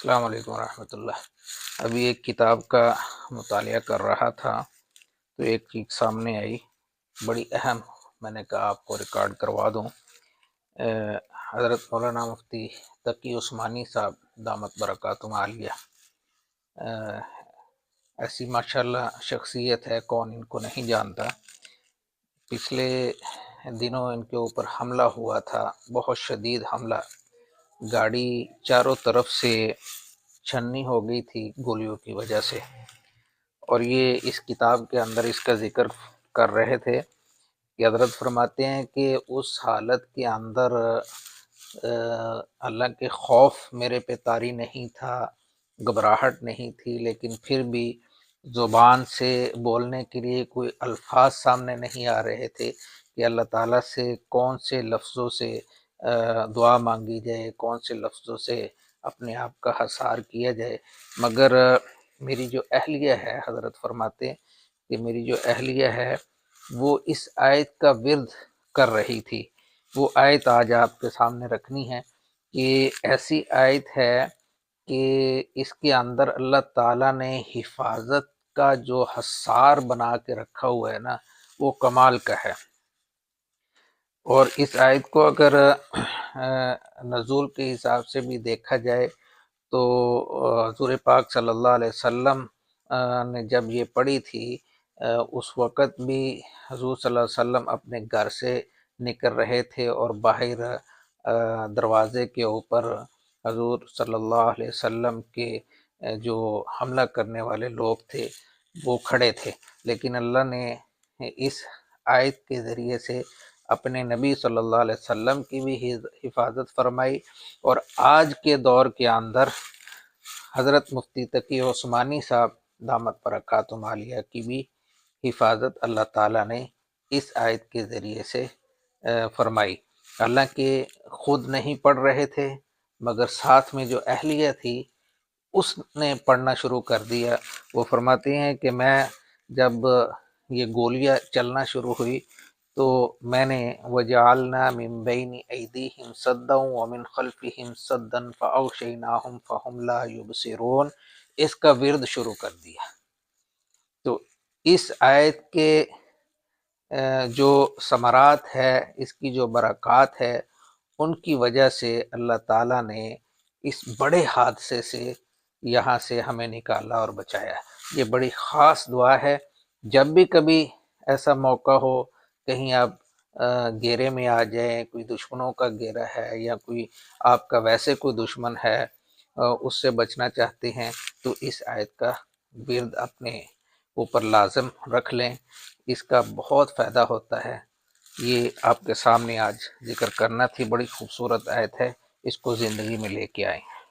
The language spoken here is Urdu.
السلام علیکم ورحمۃ اللہ۔ ابھی ایک کتاب کا مطالعہ کر رہا تھا تو ایک چیز سامنے آئی بڑی اہم، میں نے کہا آپ کو ریکارڈ کروا دوں۔ حضرت مولانا مفتی تقی عثمانی صاحب دامت برکاتہم عالیہ، ایسی ماشاءاللہ شخصیت ہے، کون ان کو نہیں جانتا۔ پچھلے دنوں ان کے اوپر حملہ ہوا تھا، بہت شدید حملہ، گاڑی چاروں طرف سے چھنی ہو گئی تھی گولیوں کی وجہ سے، اور یہ اس کتاب کے اندر اس کا ذکر کر رہے تھے کہ حضرت فرماتے ہیں کہ اس حالت کے اندر اللہ کے خوف میرے پہ طاری نہیں تھا، گھبراہٹ نہیں تھی، لیکن پھر بھی زبان سے بولنے کے لیے کوئی الفاظ سامنے نہیں آ رہے تھے کہ اللہ تعالیٰ سے کون سے لفظوں سے دعا مانگی جائے، کون سے لفظوں سے اپنے آپ کا حصار کیا جائے۔ مگر میری جو اہلیہ ہے، حضرت فرماتے ہیں کہ میری جو اہلیہ ہے وہ اس آیت کا ورد کر رہی تھی۔ وہ آیت آج آپ کے سامنے رکھنی ہے کہ ایسی آیت ہے کہ اس کے اندر اللہ تعالیٰ نے حفاظت کا جو حصار بنا کے رکھا ہوا ہے نا، وہ کمال کا ہے۔ اور اس آیت کو اگر نزول کے حساب سے بھی دیکھا جائے تو حضور پاک صلی اللہ علیہ وسلم نے جب یہ پڑھی تھی، اس وقت بھی حضور صلی اللہ علیہ وسلم اپنے گھر سے نکل رہے تھے اور باہر دروازے کے اوپر حضور صلی اللہ علیہ وسلم کے جو حملہ کرنے والے لوگ تھے وہ کھڑے تھے، لیکن اللہ نے اس آیت کے ذریعے سے اپنے نبی صلی اللہ علیہ وسلم کی بھی حفاظت فرمائی، اور آج کے دور کے اندر حضرت مفتی تقی عثمانی صاحب دامت برکاتہم عالیہ کی بھی حفاظت اللہ تعالیٰ نے اس آیت کے ذریعے سے فرمائی۔ اللہ کے خود نہیں پڑھ رہے تھے، مگر ساتھ میں جو اہلیہ تھی اس نے پڑھنا شروع کر دیا۔ وہ فرماتے ہیں کہ میں جب یہ گولیاں چلنا شروع ہوئی تو میں نے وَجَعَلْنَا مِن بَيْنِ أَيْدِيهِمْ سَدًّا وَمِنْ خَلْفِهِمْ سَدًّا فَأَغْشَيْنَاهُمْ فَهُمْ لَا يُبْصِرُونَ، اس کا ورد شروع کر دیا۔ تو اس آیت کے جو ثمرات ہے، اس کی جو برکات ہے، ان کی وجہ سے اللہ تعالیٰ نے اس بڑے حادثے سے یہاں سے ہمیں نکالا اور بچایا۔ یہ بڑی خاص دعا ہے۔ جب بھی کبھی ایسا موقع ہو، کہیں آپ گھیرے میں آ جائیں، کوئی دشمنوں کا گھیرا ہے یا کوئی آپ کا ویسے کوئی دشمن ہے، اس سے بچنا چاہتے ہیں تو اس آیت کا ورد اپنے اوپر لازم رکھ لیں، اس کا بہت فائدہ ہوتا ہے۔ یہ آپ کے سامنے آج ذکر کرنا تھی، بڑی خوبصورت آیت ہے، اس کو زندگی میں لے کے آئیں۔